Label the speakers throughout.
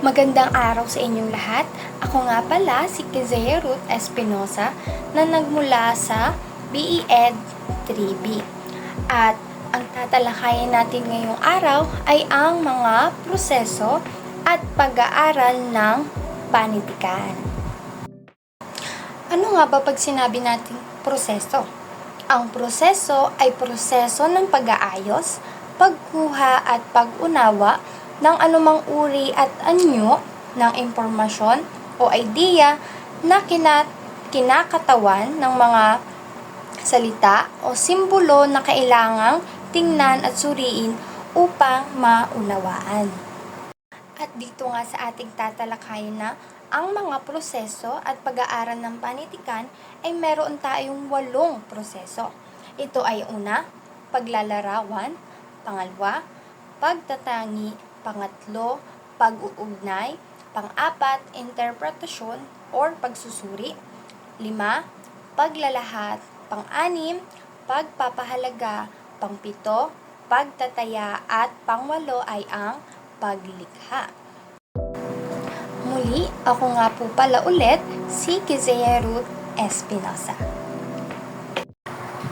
Speaker 1: Magandang araw sa inyong lahat. Ako nga pala si Kizea Ruth Espinosa na nagmula sa BEd 3B. At ang tatalakayin natin ngayong araw ay ang mga proseso at pag-aaral ng panitikan. Ano nga ba pag sinabi natin proseso? Ang proseso ay proseso ng pag-aayos, pagkuha at pag-unawa ng anumang uri at anyo ng impormasyon o idea na kinakatawan ng mga salita o simbolo na kailangang tingnan at suriin upang maunawaan. At dito nga sa ating tatalakayin na ang mga proseso at pag-aaral ng panitikan ay meron tayong 8 proseso. Ito ay una, paglalarawan, pangalawa, pagtatangi, pangatlo, pag-uugnay, pang-apat, interpretasyon or pagsusuri, 5, paglalahat, pang-anim, pagpapahalaga, pang-7, pagtataya at pang-8 ay ang paglikha. Muli, ako nga po pala ulit si Kizea Ruth Espinosa.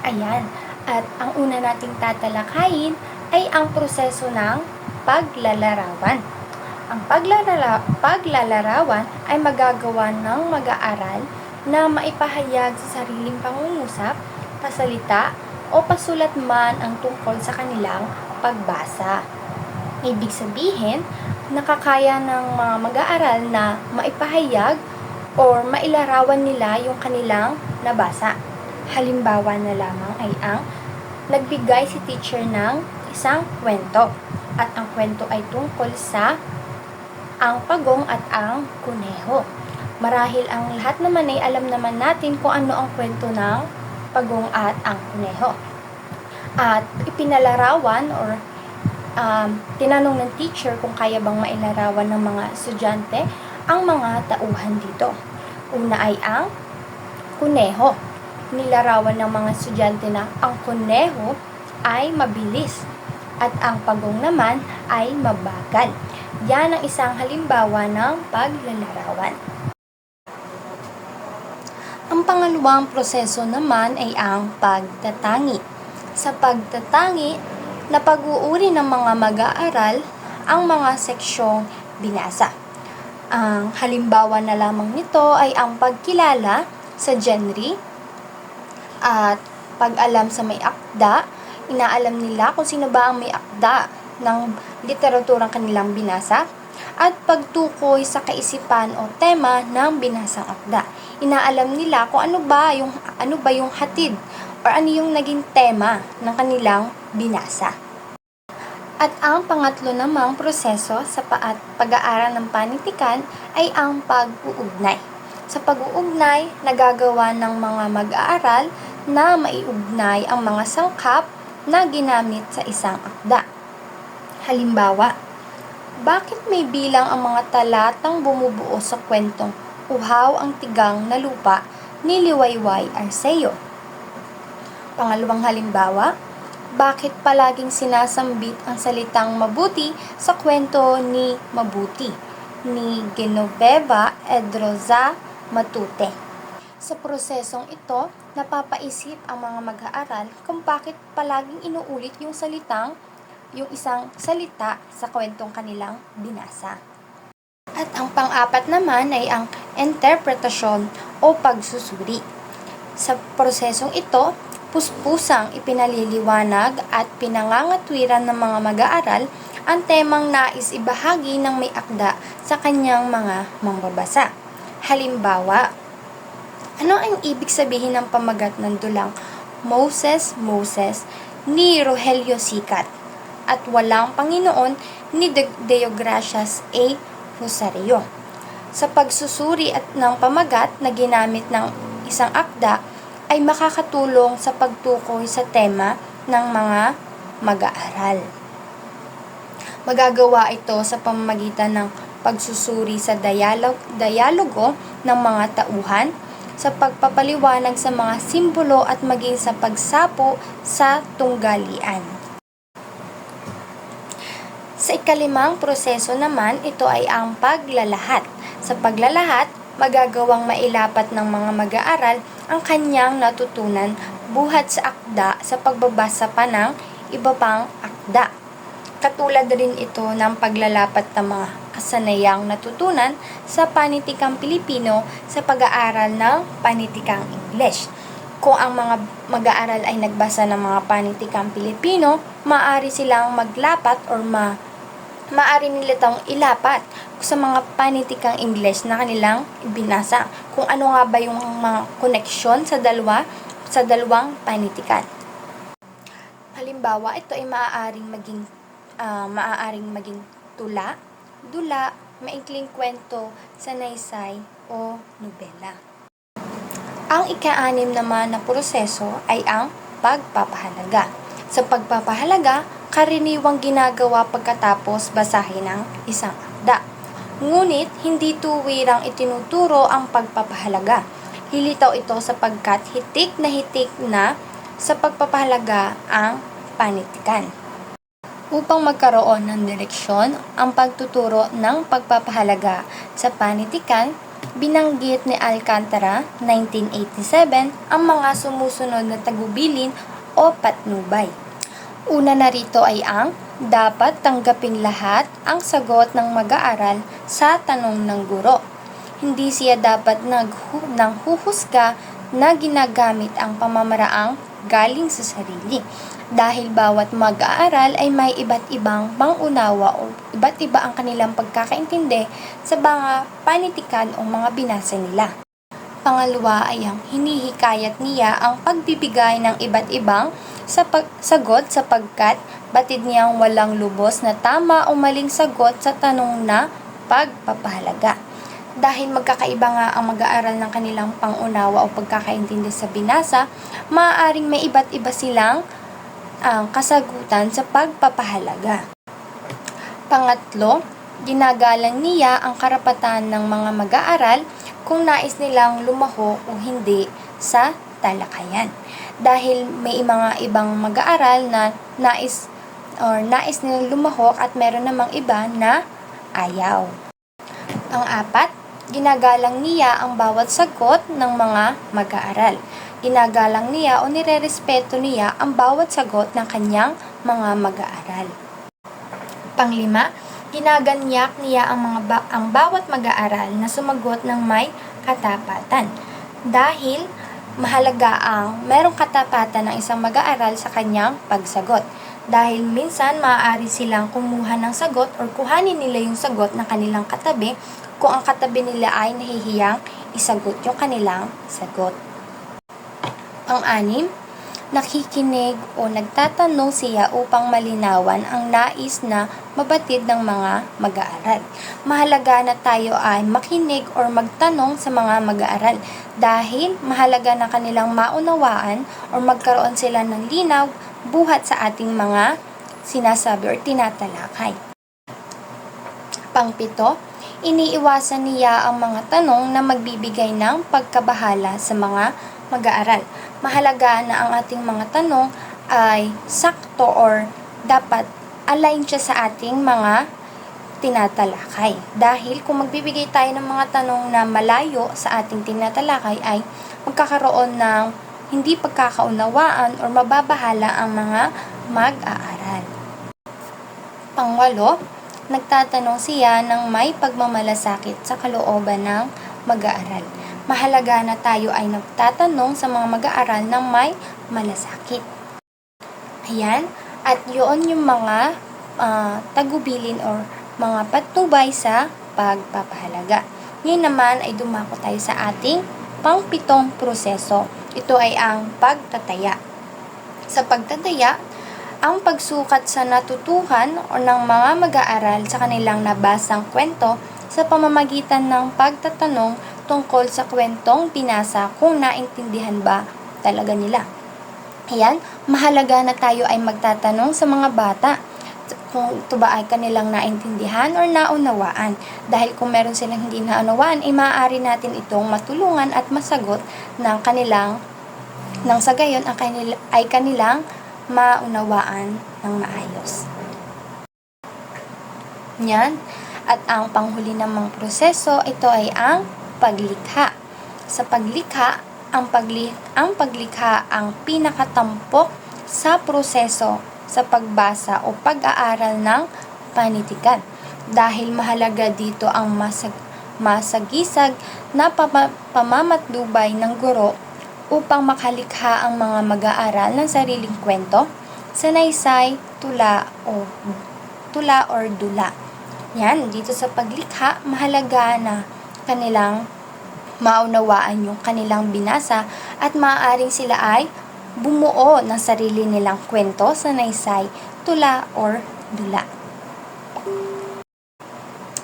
Speaker 1: Ayan, at ang una nating tatalakayin ay ang proseso ng paglalarawan. Ang paglalarawan ay magagawa ng mag-aaral na maipahayag sa sariling pangungusap, pasalita o pasulat man ang tungkol sa kanilang pagbasa. Ibig sabihin, nakakaya ng mga mag-aaral na maipahayag o mailarawan nila yung kanilang nabasa. Halimbawa na lamang ay ang nagbigay si teacher ng isang kwento. At ang kwento ay tungkol sa ang pagong at ang kuneho. Marahil ang lahat naman ay alam naman natin kung ano ang kwento ng pagong at ang kuneho. At ipinalarawan or tinanong ng teacher kung kaya bang mailarawan ng mga estudyante ang mga tauhan dito. Una ay ang kuneho. Nilarawan ng mga estudyante na ang kuneho ay mabilis at ang pagong naman ay mabagal. Yan ang isang halimbawa ng paglalarawan. Ang pangalawang proseso naman ay ang pagtatangi. Sa pagtatangi, napag-uuri ng mga mag-aaral ang mga seksyong binasa. Ang halimbawa na lamang nito ay ang pagkilala sa genre at pag-alam sa may akda. Inaalam nila kung sino ba ang may akda ng literaturang kanilang binasa at pagtukoy sa kaisipan o tema ng binasang akda. Inaalam nila kung ano ba yung hatid or ano yung naging tema ng kanilang binasa. At ang pangatlo namang proseso sa pag-aaral ng panitikan ay ang pag-uugnay. Sa pag-uugnay, nagagawa ng mga mag-aaral na maiugnay ang mga sangkap na ginamit sa isang akda. Halimbawa, bakit may bilang ang mga talatang bumubuo sa kwentong Uhaw ang Tigang na Lupa ni Liwayway Arceo? Pangalawang halimbawa, bakit palaging sinasambit ang salitang mabuti sa kwento ni Mabuti ni Genoveva Edroza Matute? Sa prosesong ito, napapaisip ang mga mag-aaral kung bakit palaging inuulit yung isang salita sa kwentong kanilang binasa. At ang pang-apat naman ay ang interpretasyon o pagsusuri. Sa prosesong ito, puspusang ipinaliliwanag at pinangangatwiran ng mga mag-aaral ang temang nais ibahagi ng may akda sa kanyang mga mangbabasa. Halimbawa, ano ang ibig sabihin ng pamagat ng dulang Moses, Moses ni Rogelio Sicat at Walang Panginoon ni Deogracias A. Rosario? Sa pagsusuri at ng pamagat na ginamit ng isang akda ay makakatulong sa pagtukoy sa tema ng mga mag-aaral. Magagawa ito sa pamamagitan ng pagsusuri sa dialogo ng mga tauhan, sa pagpapaliwanag sa mga simbolo at maging sa pagsapo sa tunggalian. Sa ikalimang proseso naman, ito ay ang paglalahat. Sa paglalahat, magagawang mailapat ng mga mag-aaral ang kanyang natutunan buhat sa akda sa pagbabasa pa ng iba pang akda. Katulad rin ito ng paglalapat ng mga kasanayang natutunan sa panitikang Pilipino sa pag-aaral ng panitikang English. Kung ang mga mag-aaral ay nagbasa ng mga panitikang Pilipino, maaari silang maglapat or maaari nila itong ilapat sa mga panitikang English na kanilang ibinasa. Kung ano nga ba yung mga koneksyon sa dalawang panitikan. Halimbawa, ito ay maaaring maging tula, dula, maikling kwento, sanaysay o nobela. Ang ika-6 naman na proseso ay ang pagpapahalaga. Sa pagpapahalaga, karaniwang ginagawa pagkatapos basahin ng isang akda. Ngunit, hindi tuwirang itinuturo ang pagpapahalaga. Hilitaw ito sapagkat hitik na sa pagpapahalaga ang panitikan. Upang magkaroon ng direksyon ang pagtuturo ng pagpapahalaga sa panitikan, binanggit ni Alcantara, 1987, ang mga sumusunod na tagubilin o patnubay. Una na rito ay ang dapat tanggaping lahat ang sagot ng mag-aaral sa tanong ng guro. Hindi siya dapat nanghuhusga na ginagamit ang pamamaraang galing sa sarili. Dahil bawat mag-aaral ay may iba't ibang pangunawa o iba't iba ang kanilang pagkakaintindi sa mga panitikan o mga binasa nila. Pangalawa ay ang hinihikayat niya ang pagbibigay ng iba't ibang sagot sapagkat batid niyang walang lubos na tama o maling sagot sa tanong na pagpapahalaga. Dahil magkakaiba nga ang mag-aaral ng kanilang pangunawa o pagkakaintindi sa binasa, maaaring may iba't iba silang ang kasagutan sa pagpapahalaga. Pangatlo, ginagalang niya ang karapatan ng mga mag-aaral kung nais nilang lumahok o hindi sa talakayan. Dahil may mga ibang mag-aaral na nais nilang lumahok at meron namang iba na ayaw. Pang-apat, ginagalang niya ang bawat sagot ng mga mag-aaral. Ginagalang niya o nirerespeto niya ang bawat sagot ng kanyang mga mag-aaral. Pang-5, ginaganyak niya ang bawat mag-aaral na sumagot ng may katapatan. Dahil mahalaga ang merong katapatan ng isang mag-aaral sa kanyang pagsagot. Dahil minsan maaari silang kumuha ng sagot o kuhanin nila yung sagot ng kanilang katabi kung ang katabi nila ay nahihiyang isagot yung kanilang sagot. Pang-6, nakikinig o nagtatanong siya upang malinawan ang nais na mabatid ng mga mag-aaral. Mahalaga na tayo ay makinig o magtanong sa mga mag-aaral dahil mahalaga na kanilang maunawaan o magkaroon sila ng linaw buhat sa ating mga sinasabi o tinatalakay. Pang-7, iniiwasan niya ang mga tanong na magbibigay ng pagkabahala sa mga mag-aaral. Mahalaga na ang ating mga tanong ay sakto or dapat align siya sa ating mga tinatalakay. Dahil kung magbibigay tayo ng mga tanong na malayo sa ating tinatalakay ay magkakaroon ng hindi pagkakaunawaan o mababahala ang mga mag-aaral. Pang-8, nagtatanong siya ng may pagmamalasakit sa kalooban ng mag-aaral. Mahalaga na tayo ay nagtatanong sa mga mag-aaral ng may malasakit. Ayan, at yun yung mga tagubilin or mga patnubay sa pagpapahalaga. Ngayon naman ay dumako tayo sa ating pang-7 proseso. Ito ay ang pagtataya. Sa pagtataya, ang pagsukat sa natutuhan o ng mga mag-aaral sa kanilang nabasang kwento sa pamamagitan ng pagtatanong tungkol sa kwentong binasa kung naintindihan ba talaga nila. Ayan, mahalaga na tayo ay magtatanong sa mga bata kung ito ba ay kanilang naintindihan or naunawaan. Dahil kung meron silang hindi naunawaan, ay maaari natin itong matulungan at masagot ng kanilang nang sa gayon ay kanilang maunawaan ng maayos. Yan. At ang panghuli namang proseso, ito ay ang paglikha. Sa paglikha, ang paglikha ang pinakatampok sa proseso sa pagbasa o pag-aaral ng panitikan. Dahil mahalaga dito ang masagisag na pamamatnubay ng guro upang makalikha ang mga mag-aaral ng sariling kwento, sanaysay, tula or dula. Yan, dito sa paglikha, mahalaga na kanilang maunawaan yung kanilang binasa at maaaring sila ay bumuo ng sarili nilang kwento, sanaysay, tula or dula.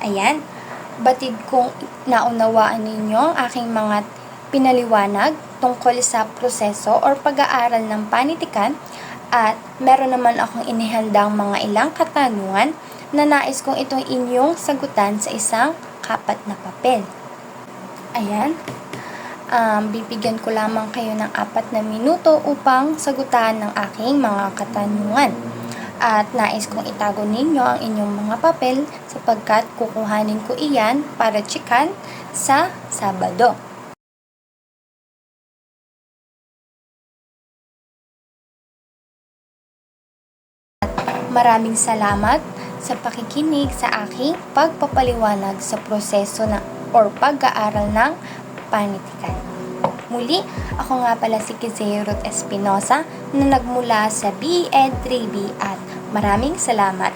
Speaker 1: Ayan, batid kong naunawaan ninyo ang aking mga pinaliwanag tungkol sa proseso or pag-aaral ng panitikan at meron naman akong inihandang mga ilang katanungan na nais kong itong inyong sagutan sa isang kapat na papel. Ayan, bibigyan ko lamang kayo ng 4 na minuto upang sagutan ng aking mga katanungan. At nais kong itago ninyo ang inyong mga papel sapagkat kukuhanin ko iyan para tsikan sa Sabado. Maraming salamat sa pakikinig sa aking pagpapaliwanag sa proseso or pag-aaral ng panitikan. Muli, ako nga pala si Kizzy Ruth Espinosa na nagmula sa BEd 3B at maraming salamat.